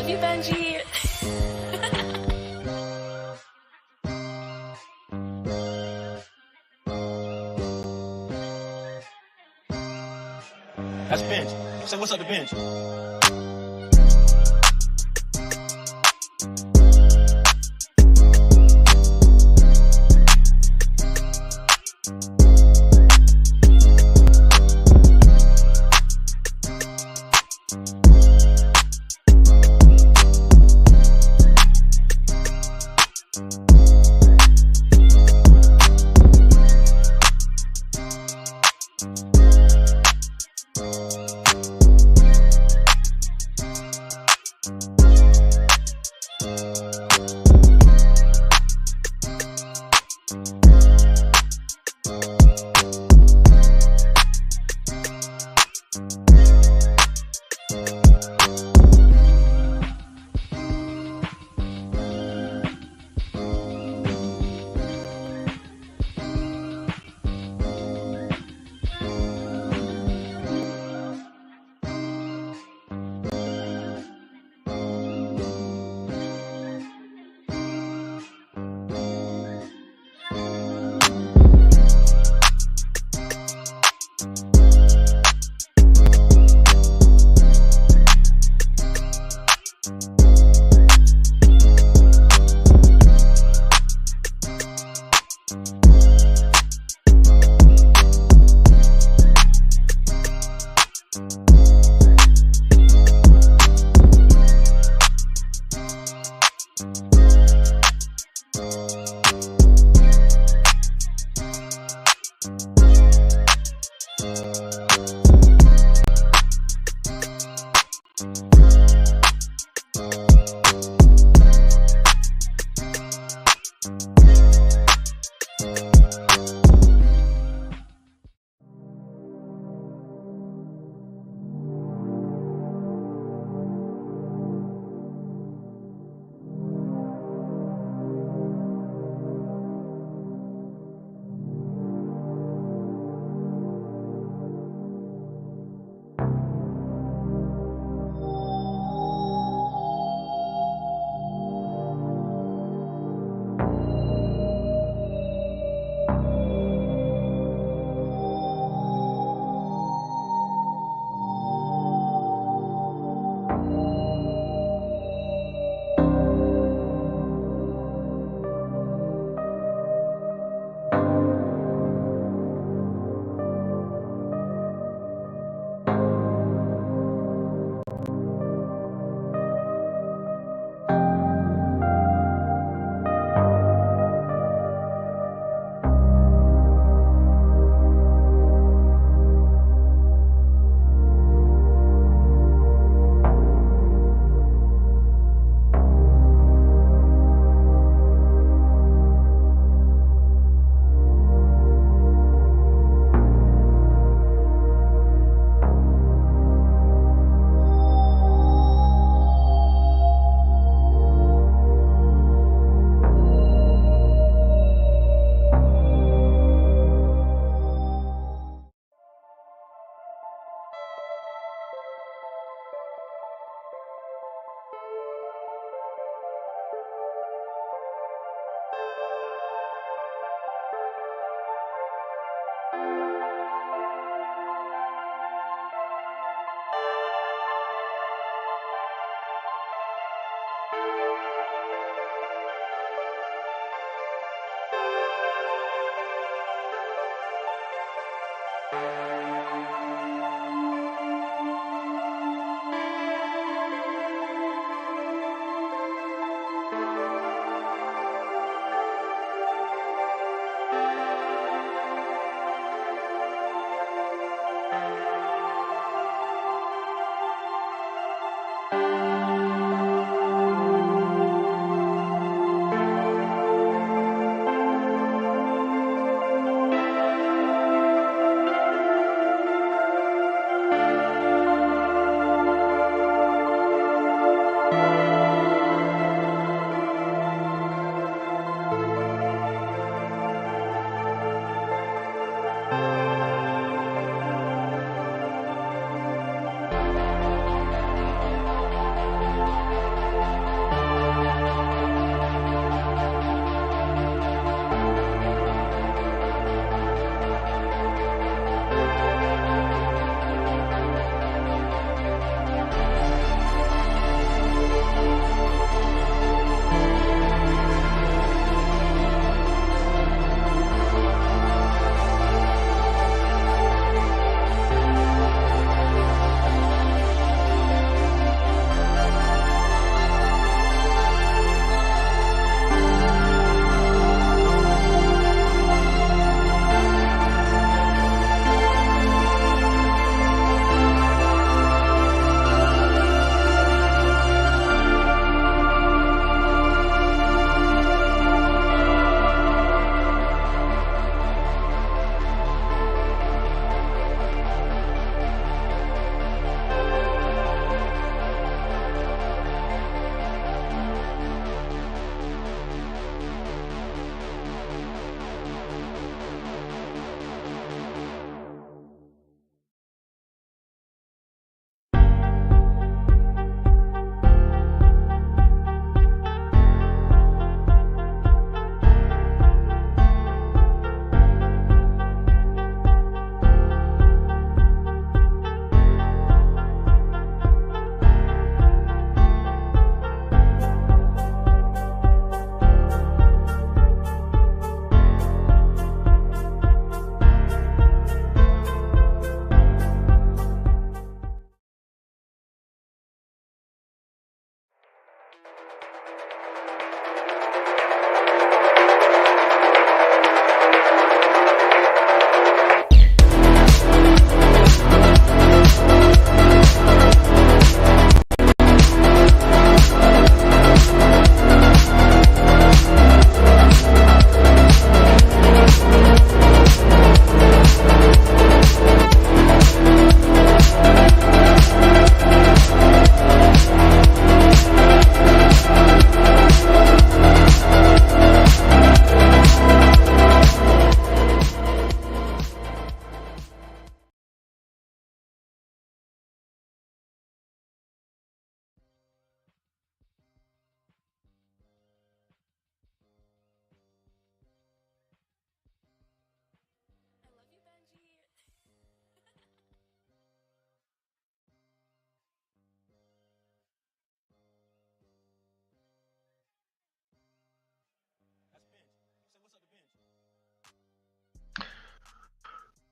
love you, Benji. That's Benj. Say what's up to Benj.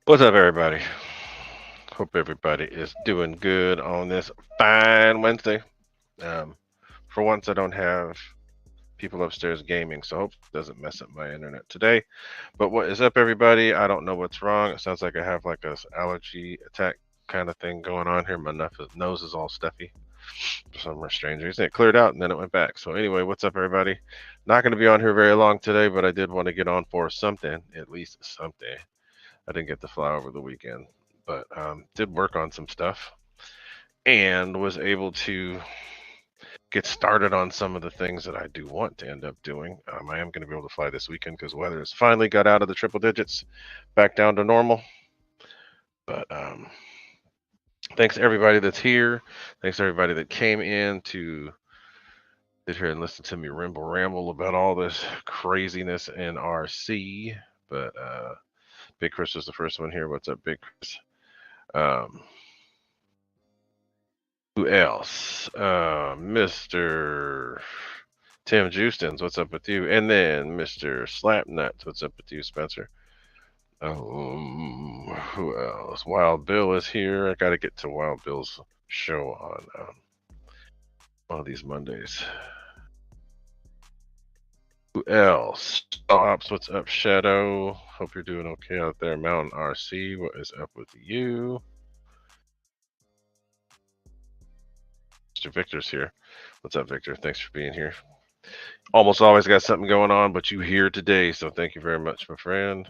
What's up, everybody? Hope everybody is doing good on this fine Wednesday. Um, for once, I don't have people upstairs gaming, so I hope it doesn't mess up my internet today. But what is up, everybody? I don't know what's wrong. It sounds like I have like a allergy attack kind of thing going on here. My nose is all stuffy for some strange reason. It cleared out and then it went back. So anyway, what's up, everybody? Not going to be on here very long today, but I did want to get on for something, at least something. I didn't get to fly over the weekend, but did work on some stuff and was able to get started on some of the things that I do want to end up doing. I am going to be able to fly this weekend because weather has finally got out of the triple digits, back down to normal. But thanks to everybody that's here. Thanks to everybody that came in to sit here and listen to me ramble about all this craziness in RC. But Big Chris was the first one here. What's up, Big Chris? Um, Who else? Mr. Tim Justins, what's up with you? And then Mr. Slapnuts, what's up with you, Spencer? Who else? Wild Bill is here. I got to get to Wild Bill's show on one of these Mondays. Who else? Ops, what's up, Shadow? Hope you're doing okay out there. Mountain RC, what is up with you? Mr. Victor's here. What's up, Victor? Thanks for being here. Almost always got something going on, but you here today, so thank you very much, my friend.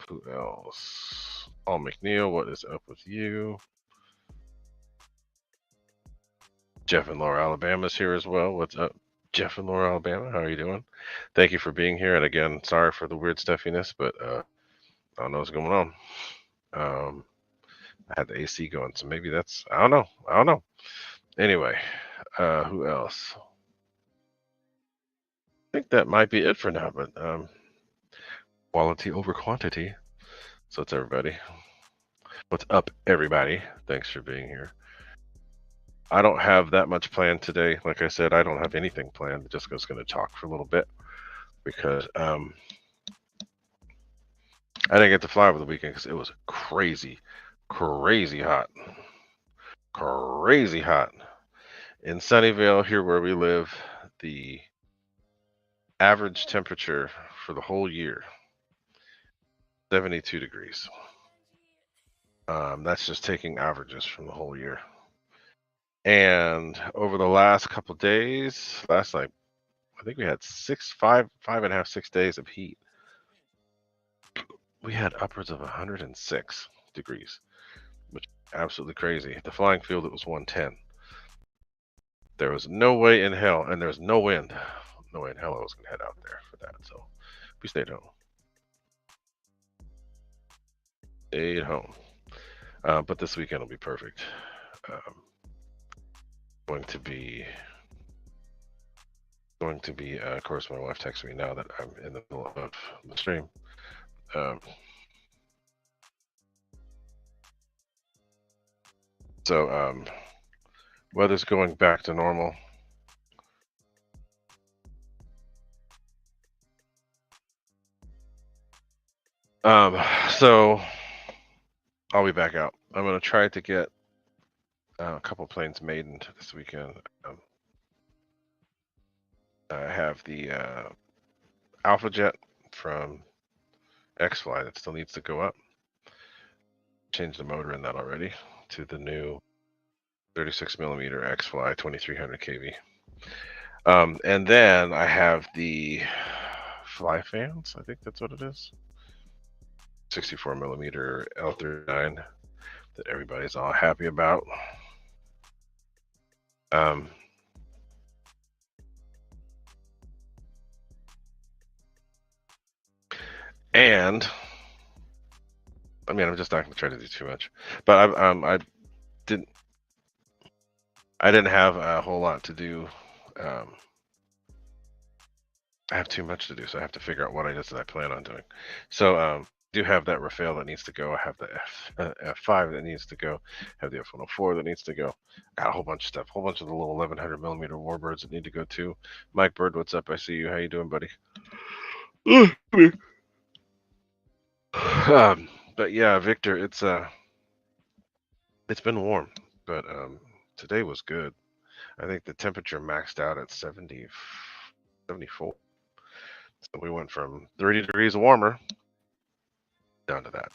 Who else? Paul McNeil, what is up with you? Jeff and Laura Alabama's here as well. What's up, Jeff and Laura Alabama? How are you doing? Thank you for being here. And again, sorry for the weird stuffiness, but I don't know what's going on. I had the AC going, so maybe that's I don't know. Anyway, who else? I think that might be it for now, but quality over quantity. So it's everybody. What's up, everybody? Thanks for being here. I don't have that much planned today. Like I said, I don't have anything planned. Just was going to talk for a little bit because I didn't get to fly over the weekend because it was crazy hot. Crazy hot. In Sunnyvale, here where we live, the average temperature for the whole year, 72 degrees. That's just taking averages from the whole year. And over the last couple days, I think we had 5.5, 6 days of heat. We had upwards of 106 degrees, which is absolutely crazy. At the flying field, it was 110. There was no way in hell, and there's no wind. No way in hell I was going to head out there for that. So we stayed home. But this weekend will be perfect. Going to be, of course, my wife texted me now that I'm in the middle of the stream. So weather's going back to normal. So I'll be back out. I'm going to try to get a couple planes made into this weekend. I have the Alpha Jet from X-Fly that still needs to go up. Changed the motor in that already to the new 36 millimeter X-Fly 2300 kV. And then I have the Fly Fans, I think that's what it is. 64 millimeter L39 that everybody's all happy about. Um, and I mean, I'm just not going to try to do too much, but didn't I didn't have a whole lot to do. Um, I have too much to do, so I have to figure out what it is that I plan on doing. So I do have that Rafale that needs to go. I have the F5 that needs to go. I have the F104 that needs to go. Got a whole bunch of stuff. A whole bunch of the little 1100 millimeter warbirds that need to go too. Mike Bird, what's up? I see you. How you doing, buddy? But yeah, Victor, it's been warm, but today was good. I think the temperature maxed out at 70, 74. So we went from 30 degrees warmer down to that.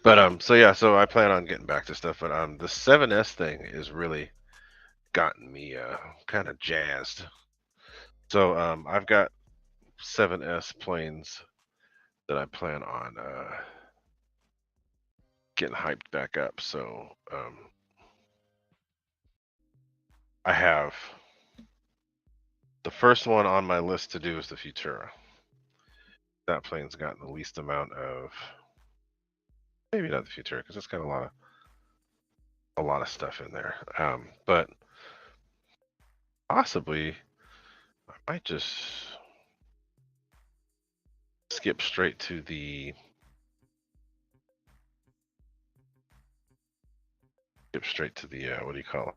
But so yeah, so I plan on getting back to stuff, but the 7S thing is really gotten me kind of jazzed. So I've got 7S planes that I plan on getting hyped back up. So I have the first one on my list to do is the Futura. That plane's gotten the least amount of, maybe not the Futura because it's got a lot of stuff in there. But possibly I might just skip straight to the what do you call it?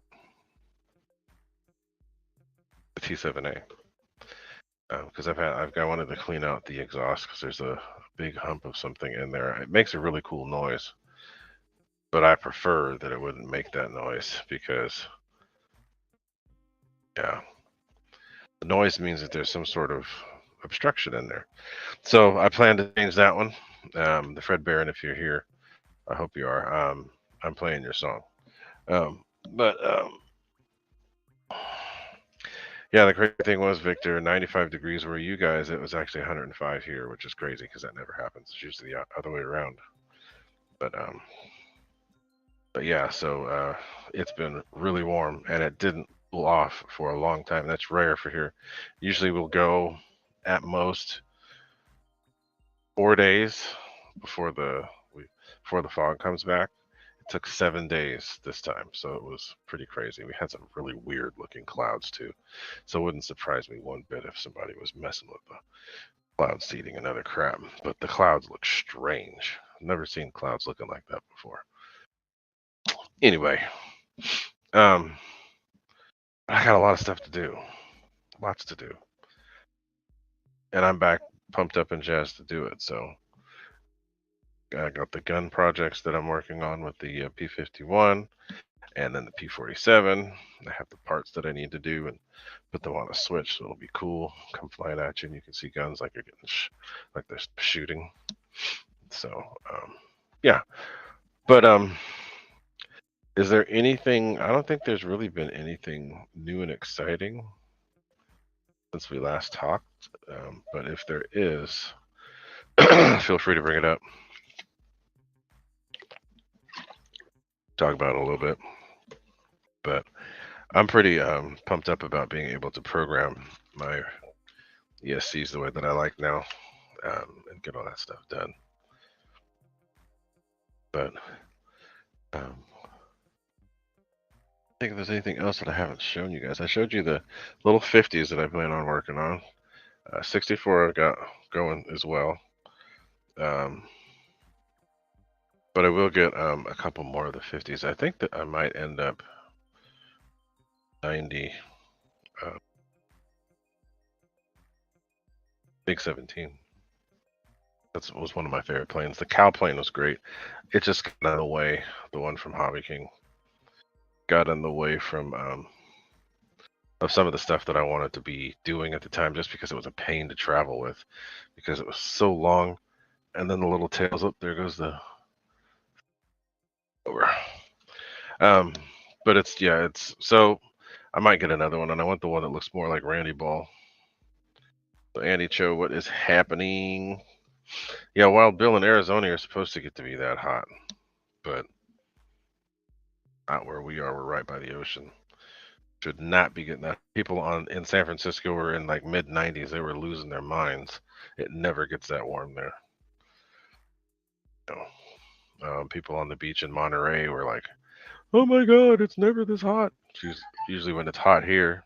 The T7A. Because I've got wanted to clean out the exhaust because there's a big hump of something in there. It makes a really cool noise, but I prefer that it wouldn't make that noise because, yeah, the noise means that there's some sort of obstruction in there. So I plan to change that one. The Fred Barron, if you're here, I hope you are. I'm playing your song. But yeah, the crazy thing was, Victor, 95 degrees where you guys, it was actually 105 here, which is crazy because that never happens. It's usually the other way around. But yeah, so it's been really warm and it didn't cool off for a long time. That's rare for here. Usually we'll go at most 4 days before before the fog comes back. It took 7 days this time, so it was pretty crazy. We had some really weird looking clouds too, so it wouldn't surprise me one bit if somebody was messing with the cloud seeding and other crap. But the clouds look strange. I've never seen clouds looking like that before. Anyway, um, I got a lot of stuff to do, lots to do, and I'm back pumped up and jazzed to do it. So I got the gun projects that I'm working on with the P51 and then the P47. I have the parts that I need to do and put them on a switch, so it'll be cool. Come flying at you, and you can see guns like you're getting like they're shooting. So yeah, but is there anything? I don't think there's really been anything new and exciting since we last talked. But if there is, feel free to bring it up. Talk about it a little bit. But I'm pretty pumped up about being able to program my ESCs the way that I like now and get all that stuff done. But I think if there's anything else that I haven't shown you guys. I showed you the little 50s that I plan on working on. 64 I've got going as well. But I will get a couple more of the 50s. I think that I might end up 90 Big 17. That was one of my favorite planes. The cow plane was great. It just got in the way. The one from Hobby King got in the way from of some of the stuff that I wanted to be doing at the time, just because it was a pain to travel with, because it was so long. And then the little tails up there goes the over. Um, but it's yeah, it's so I might get another one, and I want the one that looks more like Randy Ball. So Andy Cho, what is happening? Yeah, Wild Bill in Arizona are supposed to get to be that hot, but not where we are. We're right by the ocean. Should not be getting that. People on in San Francisco were in like mid 90s. They were losing their minds. It never gets that warm there. You know, people on the beach in Monterey were like, "Oh my God, it's never this hot." Usually when it's hot here,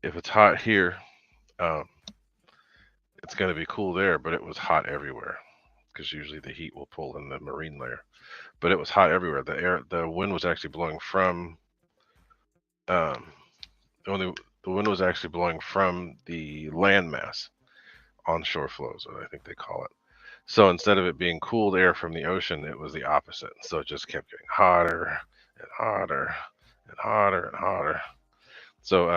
if it's hot here, um, it's going to be cool there, but it was hot everywhere because usually the heat will pull in the marine layer. But it was hot everywhere. The wind was actually blowing from um, only the wind was actually blowing from the landmass, onshore flows, I think they call it. So instead of it being cooled air from the ocean, it was the opposite. So it just kept getting hotter and hotter and hotter and hotter. So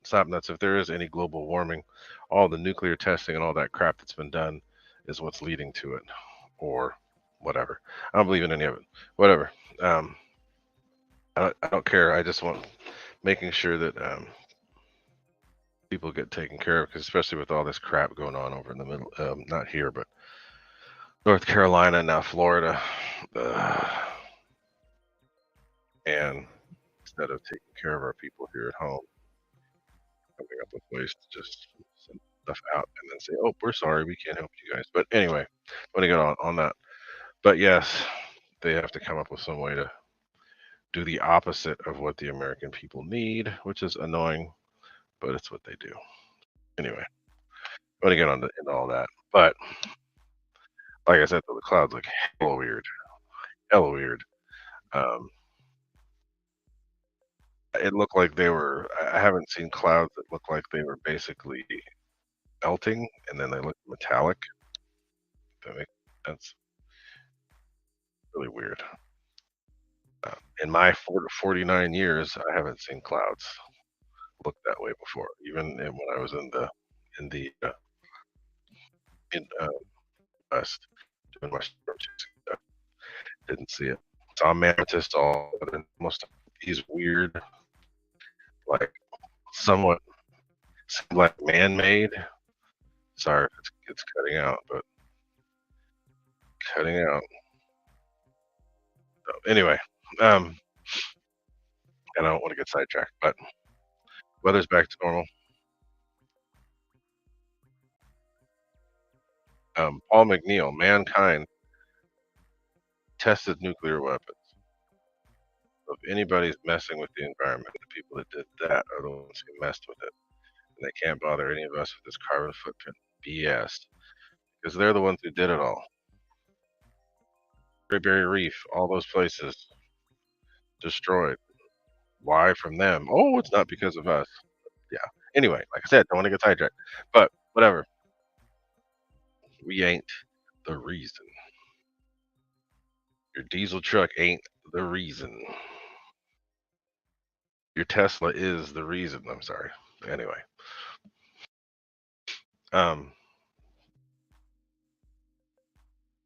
stop nuts. If there is any global warming, all the nuclear testing and all that crap that's been done is what's leading to it, or whatever. I don't believe in any of it. Whatever. Um, I don't care. I just want making sure that people get taken care of, because especially with all this crap going on over in the middle, not here, but North Carolina, now Florida, and instead of taking care of our people here at home, coming up with ways to just send stuff out and then say, "Oh, we're sorry, we can't help you guys." But anyway, I want to get on that. But yes, they have to come up with some way to do the opposite of what the American people need, which is annoying, but it's what they do. Anyway, I want to get on into all that. But like I said, the clouds look hella weird, hella weird. Um, it looked like they were. I haven't seen clouds that look like they were basically melting, and then they look metallic. That makes sense. Really weird. In my 49 years, I haven't seen clouds look that way before. Even when I was in the in West doing my storm chasing stuff, didn't see it. Saw mantis all, but most of these weird, like somewhat seem like man-made. Sorry if it's cutting out, but cutting out. So anyway, um, and I don't want to get sidetracked, but weather's back to normal. Paul McNeil, mankind tested nuclear weapons. So if anybody's messing with the environment, the people that did that are the ones who messed with it. And they can't bother any of us with this carbon footprint BS, because they're the ones who did it all. Great Barrier Reef, all those places destroyed. Why from them? Oh, it's not because of us. Yeah. Anyway, like I said, don't want to get sidetracked. But whatever. We ain't the reason. Your diesel truck ain't the reason. Your Tesla is the reason. I'm sorry. Anyway, um,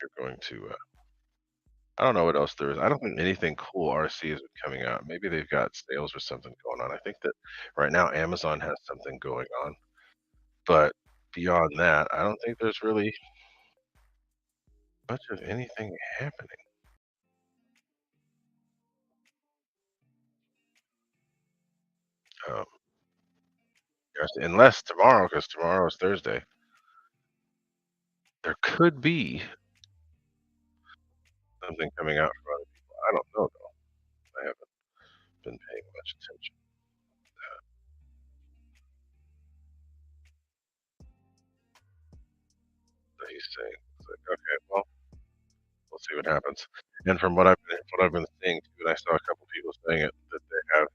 you're going to. I don't know what else there is. I don't think anything cool RC is coming out. Maybe they've got sales or something going on. I think that right now Amazon has something going on, but beyond that, I don't think there's really much of anything happening. Um, unless tomorrow, because tomorrow is Thursday, there could be something coming out from other people. I don't know though. I haven't been paying much attention. So he's saying, it's like, okay, well, we'll see what happens. And from what I've been seeing too, and I saw a couple people saying it, that they have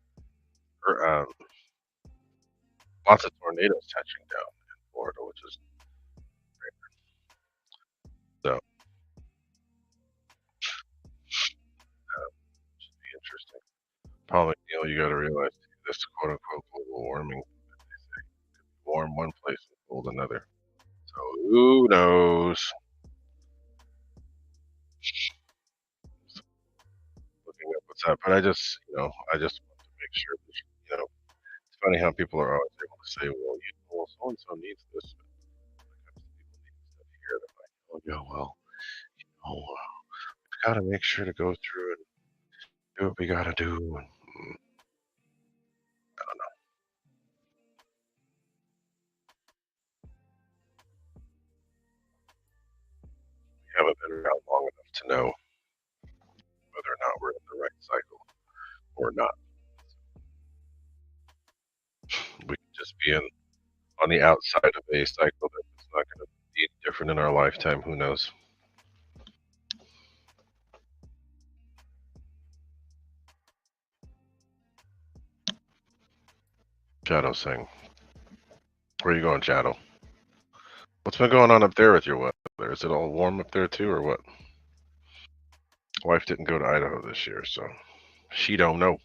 lots of tornadoes touching down in Florida, which is got to realize this quote unquote global warming, warm one place and cold another. So who knows? Looking up what's up, but I just want to make sure that, it's funny how people are always able to say, well, so and so needs this. But here, they're like, oh, yeah, well, we've got to make sure to go through and do what we got to do. And, I don't know. We haven't been around long enough to know whether or not we're in the right cycle or not. We could just be on the outside of a cycle that's not going to be different in our lifetime. Who knows? Shadow saying, where are you going, Shadow? What's been going on up there with your weather? Is it all warm up there too, or what? Wife didn't go to Idaho this year, so she don't know.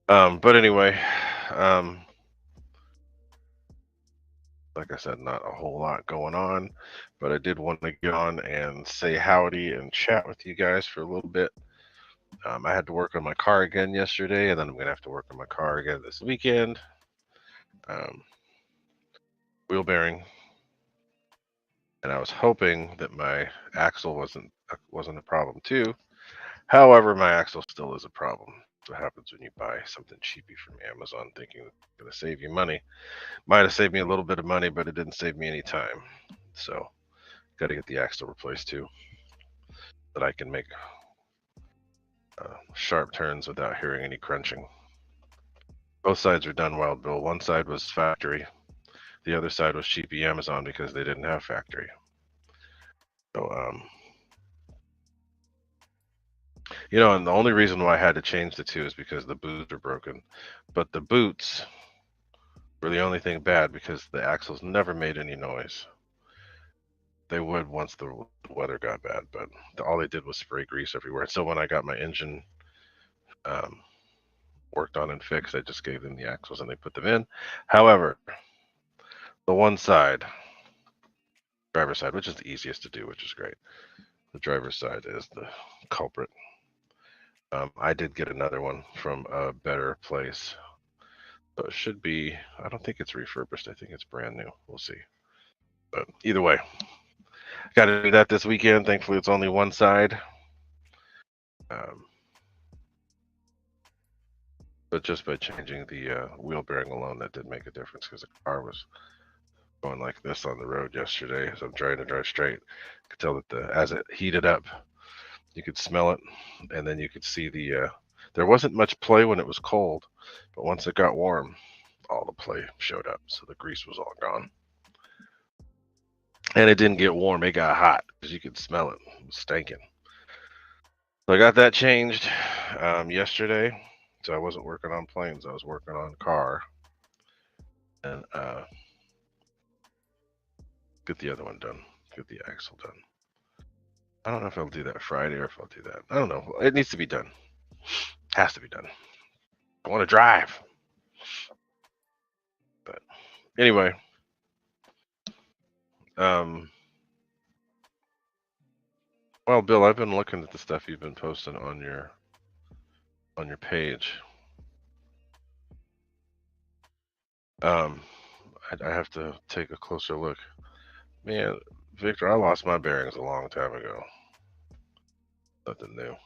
But anyway, um, like I said, not a whole lot going on, but I did want to get on and say howdy and chat with you guys for a little bit. I had to work on my car again yesterday, and then I'm gonna have to work on my car again this weekend. Um, Wheel bearing, and I was hoping that my axle wasn't a problem too. However, my axle still is a problem. That's what happens when you buy something cheapy from Amazon, thinking it's going to save you money. Might have saved me a little bit of money, but it didn't save me any time. So, got to get the axle replaced too, that I can make sharp turns without hearing any crunching. Both sides are done, Wild Bill. One side was factory, the other side was cheapy Amazon because they didn't have factory. So, and the only reason why I had to change the two is because the boots are broken. But the boots were the only thing bad because the axles never made any noise. They would once the weather got bad, but all they did was spray grease everywhere. So when I got my engine um, worked on and fixed, I just gave them the axles and they put them in. However, the one side, driver's side, which is the easiest to do, which is great. The driver's side is the culprit. I did get another one from a better place. So it should be, I don't think it's refurbished. I think it's brand new. We'll see. But either way, got to do that this weekend. Thankfully, it's only one side. But just by changing the wheel bearing alone, that did make a difference because the car was going like this on the road yesterday as I'm trying to drive straight. I could tell that as it heated up, you could smell it, and then you could see there wasn't much play when it was cold, but once it got warm, all the play showed up. So the grease was all gone. And it didn't get warm, it got hot because you could smell it. It was stinking. So I got that changed yesterday. So I wasn't working on planes, I was working on car. And get the other one done. Get the axle done. I don't know if I'll do that Friday or if I'll do that. I don't know. It needs to be done. Has to be done. I want to drive. But anyway, well, Bill, I've been looking at the stuff you've been posting on your page. I have to take a closer look. Man, Victor, I lost my bearings a long time ago. Nothing new.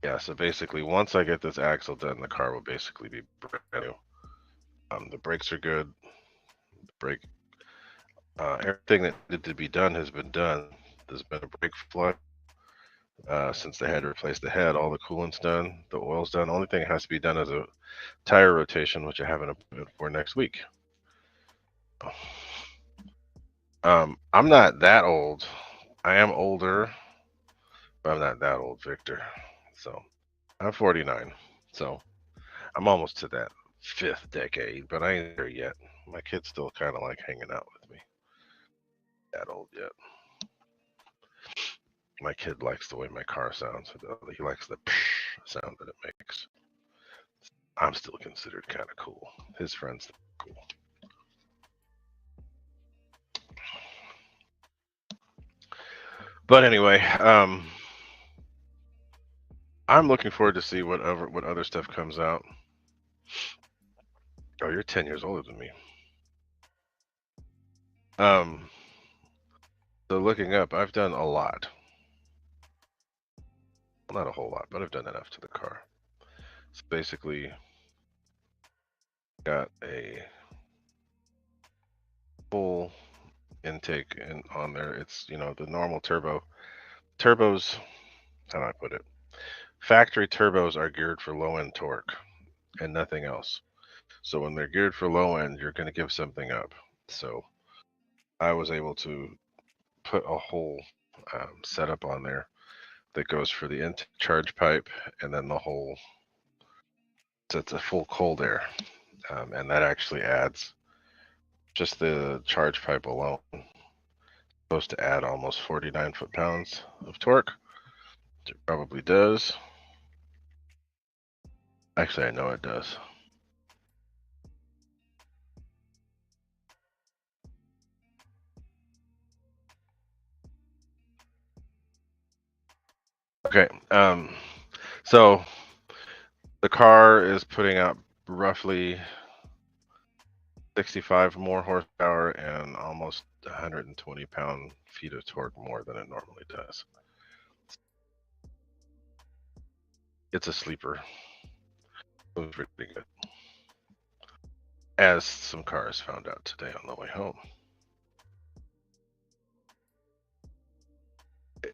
Yeah, so basically, once I get this axle done, the car will basically be brand new. The brakes are good. The brake, everything that needed to be done has been done. There's been a brake flush since they had to replace the head. All the coolant's done. The oil's done. The only thing that has to be done is a tire rotation, which I have an appointment for next week. I'm not that old. I am older, but I'm not that old, Victor. So I'm 49. So I'm almost to that fifth decade, but I ain't there yet. My kids still kind of like hanging out with that old yet. My kid likes the way my car sounds. He likes the sound that it makes. I'm still considered kind of cool. His friends think cool. But anyway, I'm looking forward to see what other stuff comes out. Oh, you're 10 years older than me. So looking up, I've done a lot. Well, not a whole lot, but I've done enough to the car. So basically, got a full intake on there. It's the normal turbos. How do I put it? Factory turbos are geared for low end torque and nothing else. So when they're geared for low end, you're going to give something up. So I was able to put a whole setup on there that goes for the intake charge pipe and then the whole. So it's a full cold air, and that actually adds just the charge pipe alone. Supposed to add almost 49 foot-pounds of torque. It probably does. Actually, I know it does. Okay, so the car is putting out roughly 65 more horsepower and almost 120 pound-feet of torque more than it normally does. It's a sleeper. It was pretty good. As some cars found out today on the way home.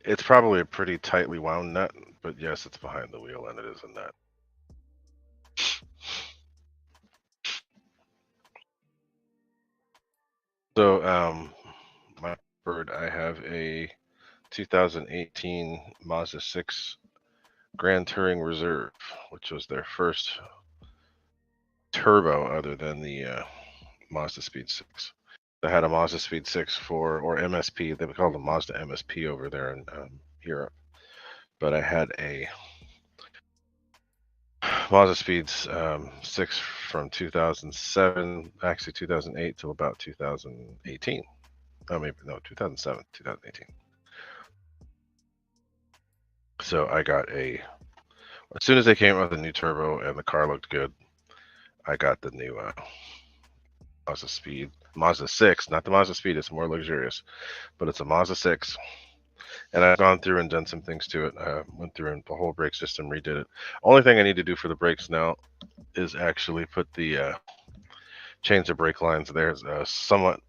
It's probably a pretty tightly wound nut, but yes, it's behind the wheel and it is a nut. So, my bird, I have a 2018 Mazda 6 Grand Touring Reserve, which was their first turbo other than the Mazda Speed 6. I had a Mazda Speed 6 or MSP. They would call them Mazda MSP over there in Europe. But I had a Mazda Speeds 6 from 2007, actually 2008 till about 2018. Oh, maybe no, 2007, 2018. So I got as soon as they came out with a new turbo and the car looked good, I got the new Mazda 6, not the Mazda Speed. It's more luxurious, but it's a Mazda 6. And I've gone through and done some things to it. Went through and the whole brake system, redid it. Only thing I need to do for the brakes now is actually put the change the brake lines. There's a somewhat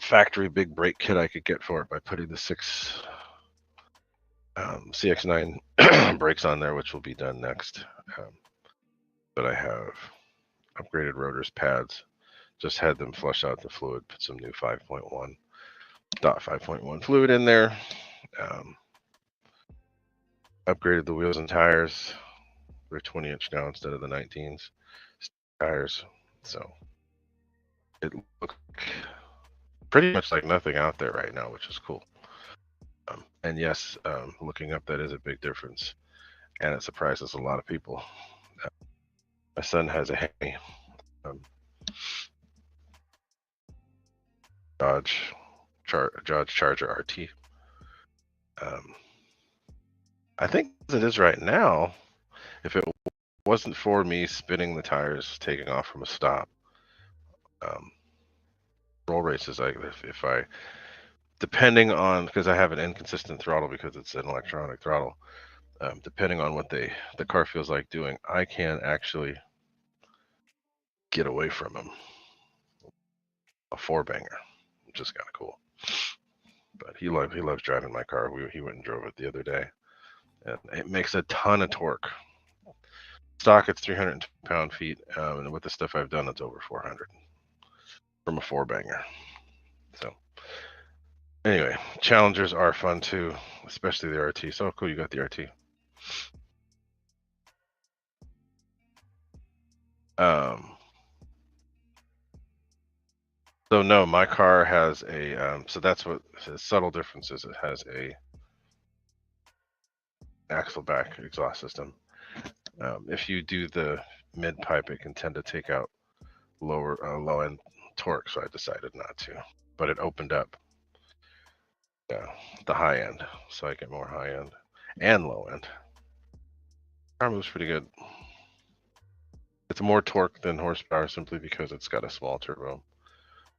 factory big brake kit I could get for it by putting the 6 CX9 brakes on there, which will be done next. But I have upgraded rotors, pads, just had them flush out the fluid, put some new 5.1 fluid in there, upgraded the wheels and tires. They're 20-inch now instead of the 19s tires, so it looks pretty much like nothing out there right now, which is cool. And yes, looking up, that is a big difference, and it surprises a lot of people. My son has a Hemi Dodge Charger RT. I think as it is right now, if it wasn't for me spinning the tires, taking off from a stop, roll races, if I, depending on, because I have an inconsistent throttle because it's an electronic throttle, depending on what the car feels like doing, I can actually get away from him. A 4-banger, which is kind of cool. But he loves driving my car. He went and drove it the other day, and it makes a ton of torque. Stock, it's 300 pound-feet, and with the stuff I've done, it's over 400 from a 4-banger. So anyway, Challengers are fun too, especially the RT. So cool, you got the RT. So no, my car has a so that's what the subtle difference is. It has a axle back exhaust system. If you do the mid pipe, it can tend to take out low end torque, so I decided not to. But it opened up the high end, so I get more high end and low end. Car moves pretty good. It's more torque than horsepower simply because it's got a small turbo,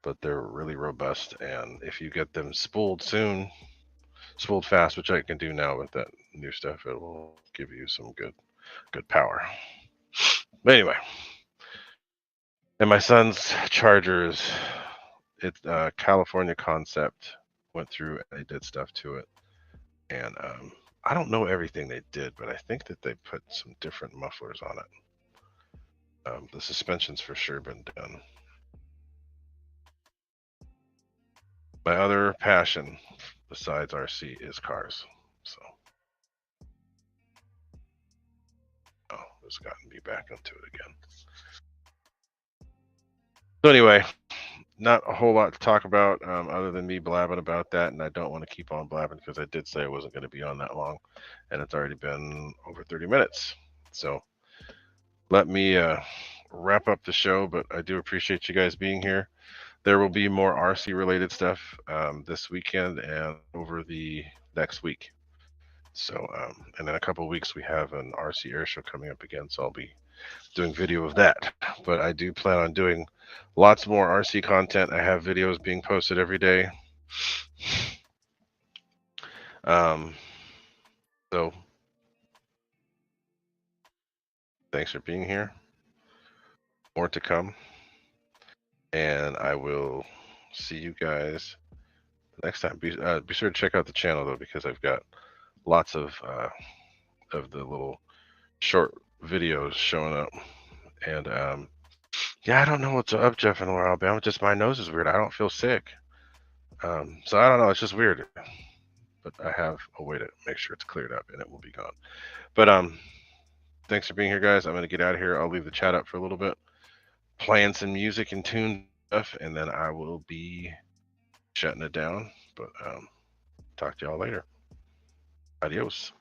but they're really robust. And if you get them spooled fast, which I can do now with that new stuff, it will give you some good power. But anyway, and my son's Chargers, it's California Concept went through and they did stuff to it, and I don't know everything they did, but I think that they put some different mufflers on it. The suspension's for sure been done. My other passion besides RC is cars. So, it's gotten me back into it again. So anyway, not a whole lot to talk about other than me blabbing about that, and I don't want to keep on blabbing because I did say I wasn't going to be on that long, and it's already been over 30 minutes. So let me wrap up the show, but I do appreciate you guys being here. There will be more RC related stuff this weekend and over the next week. So, and in a couple of weeks, we have an RC air show coming up again. So I'll be doing video of that. But I do plan on doing lots more RC content. I have videos being posted every day. So thanks for being here. More to come. And I will see you guys next time. Be sure to check out the channel though, because I've got lots of the little short videos showing up. And yeah, I don't know what's up, Jeff, in Alabama. Just my nose is weird. I don't feel sick. So I don't know. It's just weird. But I have a way to make sure it's cleared up and it will be gone. But thanks for being here, guys. I'm gonna get out of here. I'll leave the chat up for a little bit, playing some music and tune stuff, and then I will be shutting it down. But talk to y'all later. Adios.